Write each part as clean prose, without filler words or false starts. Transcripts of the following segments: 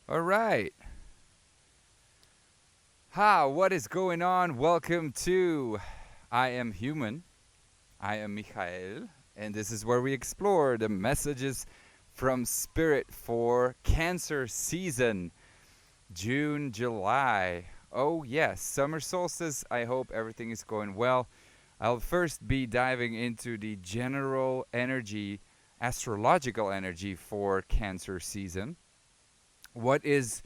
All right. Hi, what is going on? Welcome to I Am Human. I am Michael, and this is where we explore the messages from Spirit for Cancer season, June, July. Oh, yes, summer solstice. I hope everything is going well. I'll first be diving into the general energy, astrological energy for Cancer season. What is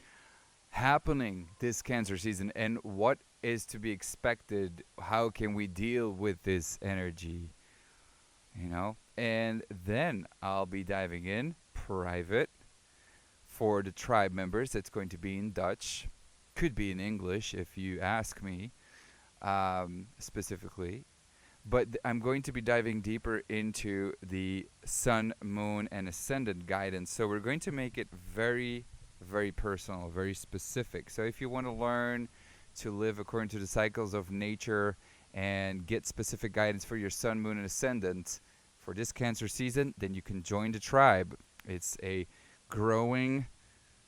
happening this Cancer season and what is to be expected? How can we deal with this energy? And then I'll be diving in private for the tribe members. That's going to be in Dutch, could be in English if you ask me specifically. But I'm going to be diving deeper into the sun, moon, and ascendant guidance. So we're going to make it very, very personal, very specific. So if you want to learn to live according to the cycles of nature and get specific guidance for your sun, moon, and ascendant for this Cancer season, then you can join the tribe. It's a growing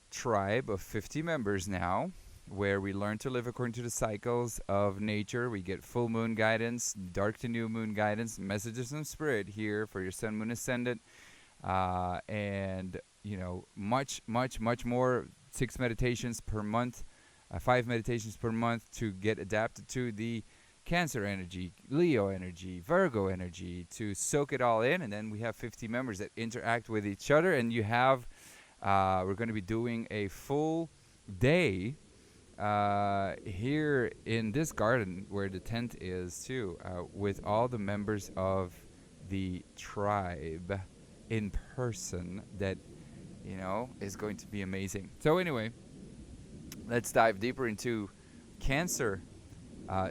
tribe of 50 members now, where we learn to live according to the cycles of nature. We get full moon guidance, dark to new moon guidance, messages from spirit here for your sun, moon, ascendant, and much, much, much more. 6 meditations per month, 5 meditations per month to get adapted to the Cancer energy, Leo energy, Virgo energy, to soak it all in. And then we have 50 members that interact with each other, and you have we're going to be doing a full day here in this garden where the tent is too, with all the members of the tribe in person. That is going to be amazing. So anyway, let's dive deeper into Cancer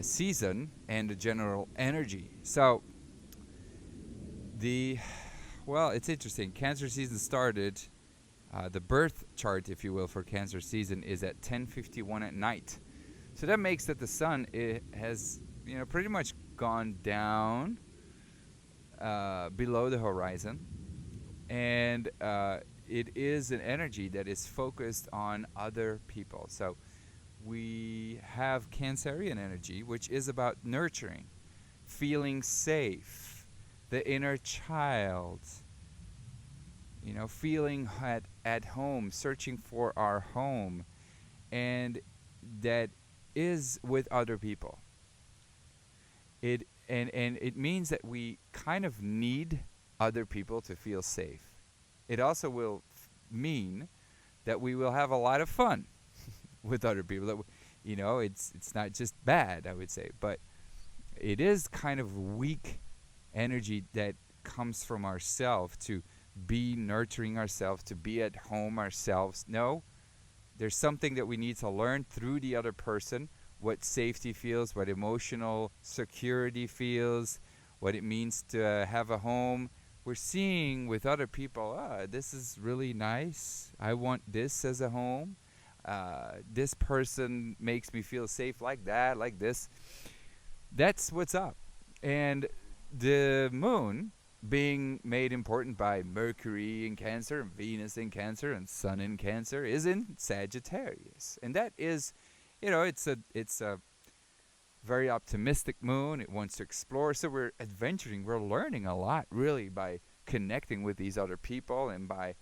season and the general energy. So it's interesting. Cancer season started. The birth chart, if you will, for Cancer season is at 10:51 at night. So that makes that the sun has pretty much gone down below the horizon, and it is an energy that is focused on other people. So we have Cancerian energy, which is about nurturing, feeling safe, the inner child, feeling at home, searching for our home, and that is with other people. And it means that we kind of need other people to feel safe. It also will mean that we will have a lot of fun with other people. That it's not just bad, I would say, but it is kind of weak energy that comes from ourselves to be nurturing ourselves, to be at home ourselves. No, there's something that we need to learn through the other person, what safety feels, what emotional security feels, what it means to have a home. We're seeing with other people, this is really nice. I want this as a home. This person makes me feel safe like that, like this. That's what's up. And the moon being made important by Mercury in Cancer, and Venus in Cancer, and Sun in Cancer, is in Sagittarius. And that is, it's a very optimistic moon. It wants to explore. So we're adventuring. We're learning a lot, really, by connecting with these other people and by,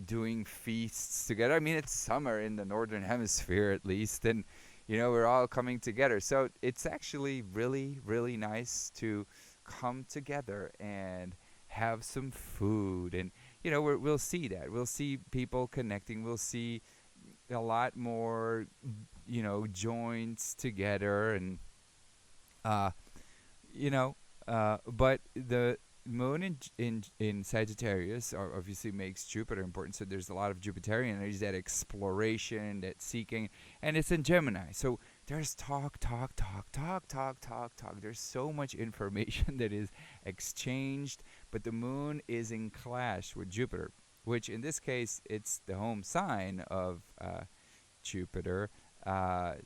doing feasts together. I mean, it's summer in the Northern Hemisphere, at least, and, we're all coming together. So it's actually really, really nice to come together and have some food. And, we'll see that. We'll see people connecting. We'll see a lot more joints together, and but the moon in Sagittarius obviously makes Jupiter important. So there's a lot of Jupiterian energy, that exploration, that seeking, and it's in Gemini. So there's talk. There's so much information that is exchanged, but the moon is in clash with Jupiter, which in this case it's the home sign of Jupiter,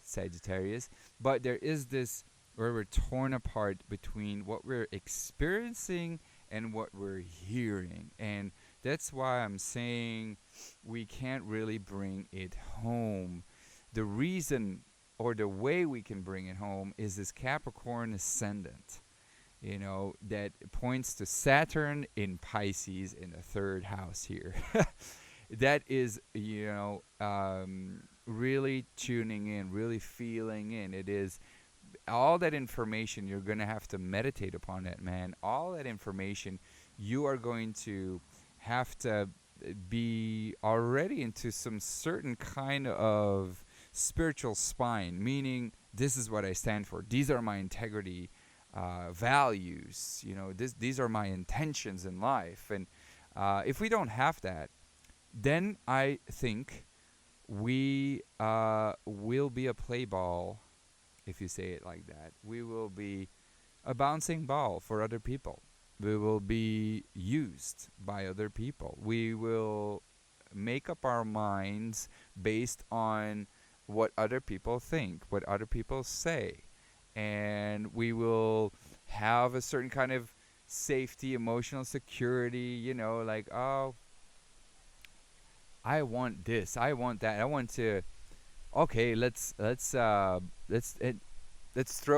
Sagittarius. But there is this where we're torn apart between what we're experiencing and what we're hearing. And That's why I'm saying we can't really bring it home. The reason or the way we can bring it home is this Capricorn ascendant, that points to Saturn in Pisces in the third house here. That is, really tuning in, really feeling in. It is all that information. You're going to have to meditate upon that, man. All that information, you are going to have to be already into some certain kind of spiritual spine, meaning this is what I stand for. These are my integrity values. These are my intentions in life. And if we don't have that, then I think we will be a play ball, if you say it like that. We will be a bouncing ball for other people. We will be used by other people. We will make up our minds based on what other people think, what other people say. And we will have a certain kind of safety, emotional security, like, oh, I want this, I want that, I want to. Okay, let's throw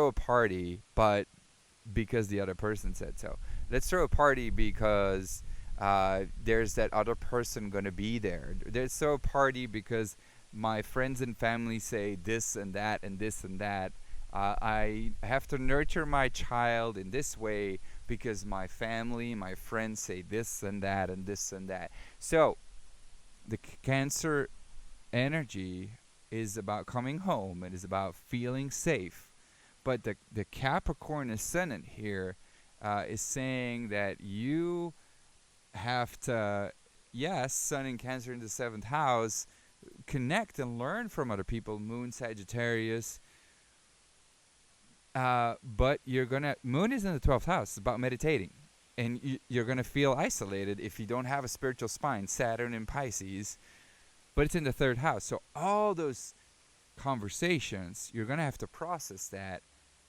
a party, but because the other person said so. Let's throw a party because there's that other person going to be there. Let's throw a party because my friends and family say this and that and this and that. I have to nurture my child in this way because my family, my friends say this and that and this and that. So the Cancer energy is about coming home. It is about feeling safe. But the Capricorn ascendant here is saying that you have to, yes, Sun and Cancer in the 7th house, connect and learn from other people, Moon, Sagittarius. But Moon is in the 12th house. It's about meditating. And you're going to feel isolated if you don't have a spiritual spine, Saturn in Pisces. But it's in the 3rd house. So all those conversations, you're going to have to process that.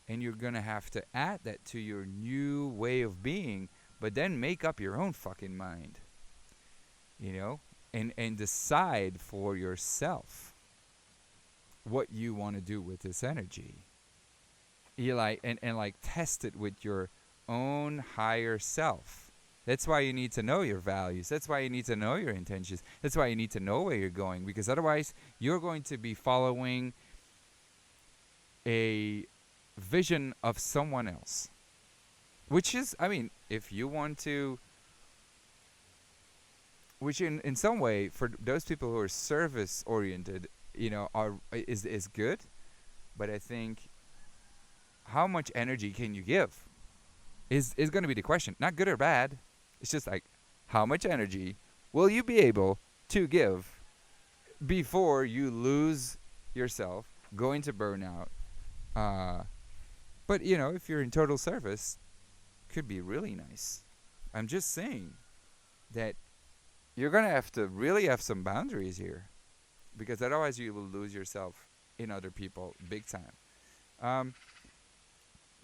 And you're going to have to add that to your new way of being. But then make up your own fucking mind. And decide for yourself what you want to do with this energy. You like test it with your own higher self. That's why you need to know your values. That's why you need to know your intentions. That's why you need to know where you're going, because otherwise you're going to be following a vision of someone else. Which is, if you want to, which in some way for those people who are service oriented, is good. But I think, how much energy can you give is going to be the question. Not good or bad. It's just like, how much energy will you be able to give before you lose yourself, go into burnout. But, if you're in total service, could be really nice. I'm just saying that you're going to have to really have some boundaries here, because otherwise you will lose yourself in other people big time.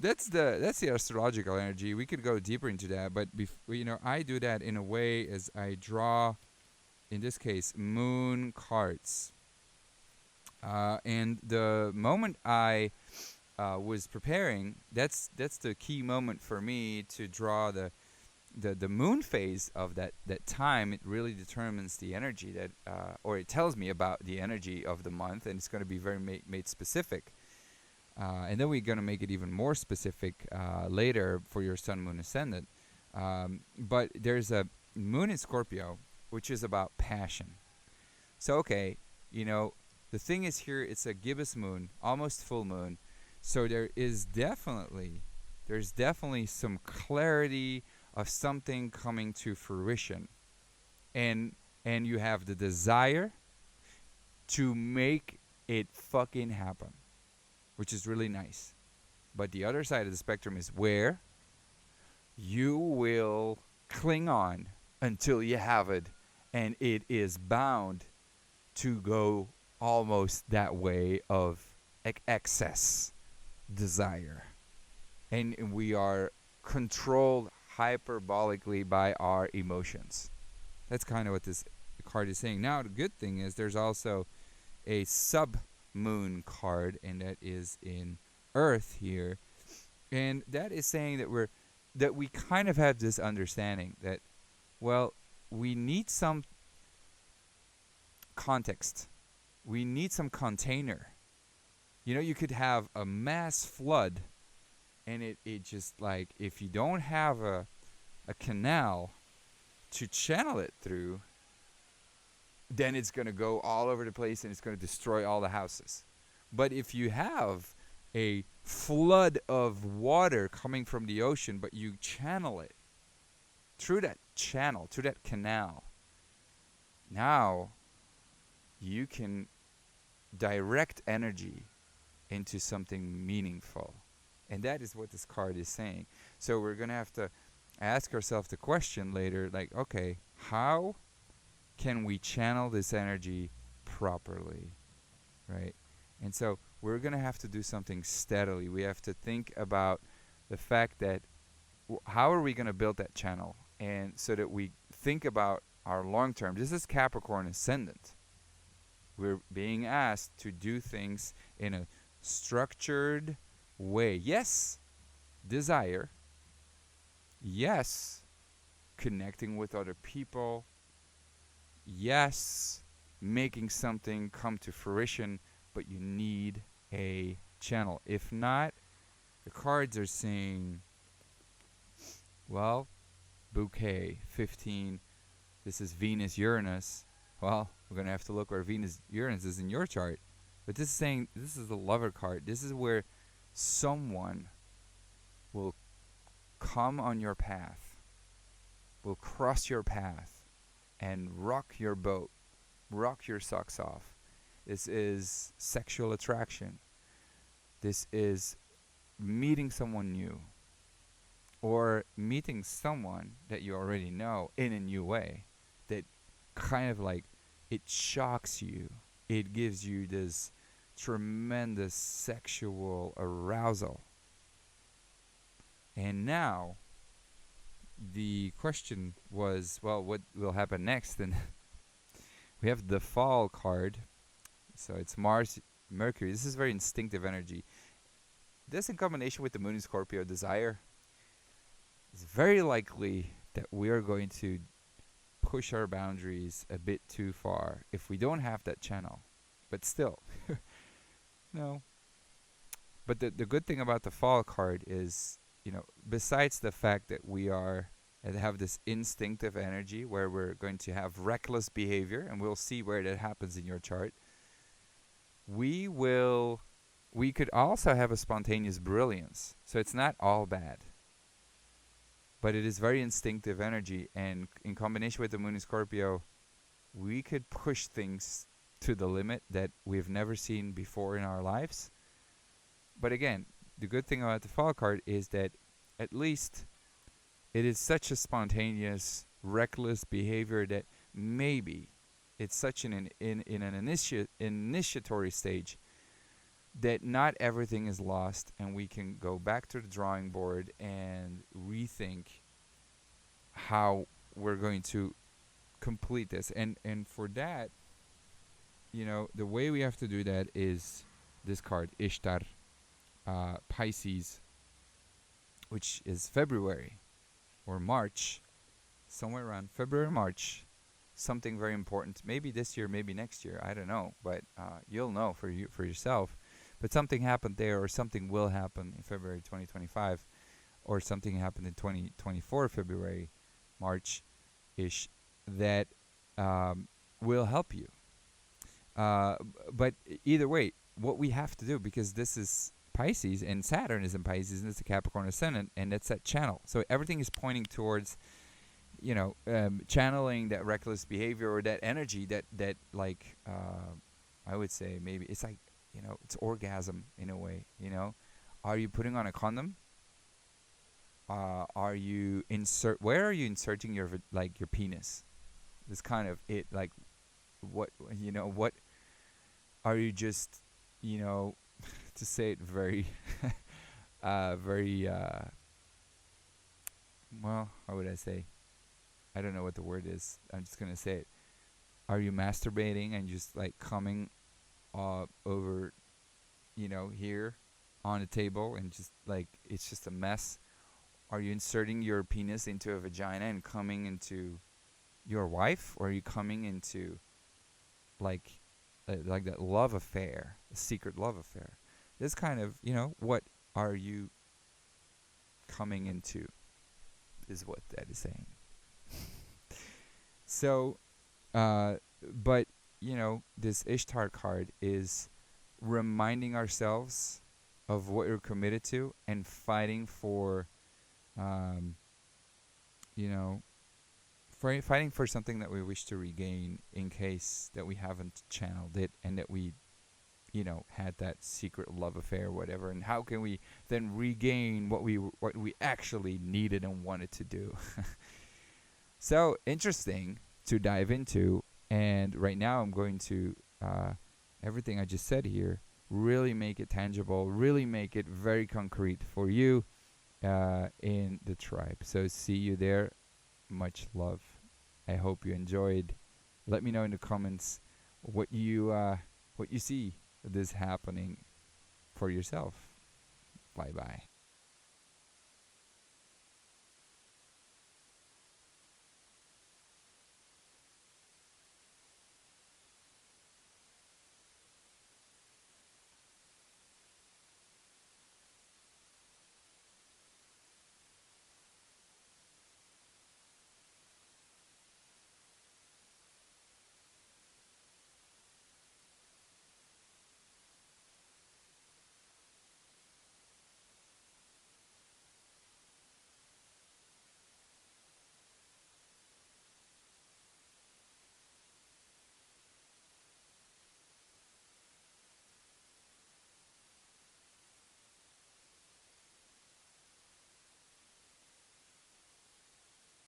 That's the astrological energy. We could go deeper into that, but I do that in a way as I draw, in this case, moon cards. And the moment I was preparing, that's the key moment for me to draw the moon phase of that time. It really determines the energy that, or it tells me about the energy of the month, and it's going to be very made specific. And then we're going to make it even more specific later for your Sun, Moon, Ascendant. But there's a Moon in Scorpio, which is about passion. So, okay, the thing is here, it's a gibbous moon, almost full moon. So there's definitely some clarity of something coming to fruition. And you have the desire to make it fucking happen, which is really nice. But the other side of the spectrum is where you will cling on until you have it, and it is bound to go almost that way of excess desire. And we are controlled hyperbolically by our emotions. That's kind of what this card is saying. Now, the good thing is there's also a sub-moon card, and that is in Earth here. And that is saying that we kind of have this understanding that, well, we need some context. We need some container. You know, you could have a mass flood, and it just like, if you don't have a canal to channel it through, then it's going to go all over the place and it's going to destroy all the houses. But if you have a flood of water coming from the ocean, but you channel it through that channel, through that canal, now you can direct energy into something meaningful. And that is what this card is saying. So we're going to have to ask ourselves the question later, like, okay, how can we channel this energy properly, right? And so we're going to have to do something steadily. We have to think about the fact that how are we going to build that channel? And so that we think about our long term. This is Capricorn ascendant. We're being asked to do things in a structured way. Yes, desire. Yes, connecting with other people. Yes, making something come to fruition, but you need a channel. If not, the cards are saying, well, bouquet, 15, this is Venus, Uranus. Well, we're going to have to look where Venus, Uranus is in your chart. But this is saying, this is the lover card. This is where someone will come on your path, will cross your path, and rock your boat, rock your socks off. This is sexual attraction. This is meeting someone new, or meeting someone that you already know in a new way, that kind of like, it shocks you. It gives you this tremendous sexual arousal. And now, the question was, well, what will happen next? And we have the fall card. So it's Mars, Mercury. This is very instinctive energy. This in combination with the moon in Scorpio, desire, it's very likely that we are going to push our boundaries a bit too far if we don't have that channel. But still, no. But the good thing about the fall card is, you know, besides the fact that we are and have this instinctive energy where we're going to have reckless behavior, and we'll see where that happens in your chart, we could also have a spontaneous brilliance. So it's not all bad. But it is very instinctive energy, and in combination with the moon in Scorpio, we could push things to the limit that we've never seen before in our lives. But again, the good thing about the fall card is that at least it is such a spontaneous, reckless behavior that maybe it's such in an initiatory stage that not everything is lost, and we can go back to the drawing board and rethink how we're going to complete this. And for that, you know, the way we have to do that is this card, Ishtar, Pisces, which is February or March, somewhere around February, March. Something very important, maybe this year, maybe next year, I don't know, but you'll know for yourself. But something happened there, or something will happen in February 2025, or something happened in 2024 February, March-ish, that will help you. But either way, what we have to do, because this is Pisces, and Saturn is in Pisces, and it's a Capricorn ascendant, and it's that channel. So everything is pointing towards, you know, channeling that reckless behavior, or that energy that like, I would say maybe it's like, you know, it's orgasm in a way, you know. Are you putting on a condom? Are you where are you inserting your your penis? This kind of it, like, what, you know, what are you just, you know, to say it very very well, how would I say? I don't know what the word is. I'm just gonna say it. Are you masturbating and just like coming over, here on the table, and just like it's just a mess? Are you inserting your penis into a vagina and coming into your wife, or are you coming into like like that love affair, a secret love affair? This kind of, what are you coming into is what that is saying. So, but this Ishtar card is reminding ourselves of what we're committed to and fighting for, um, you know, fighting for something that we wish to regain in case that we haven't channeled it and that we, had that secret love affair or whatever. And how can we then regain what we actually needed and wanted to do? So interesting to dive into. And right now I'm going to, everything I just said here, really make it tangible, really make it very concrete for you in the tribe. So see you there. Much love. I hope you enjoyed. Let me know in the comments what you see this happening for yourself. Bye bye.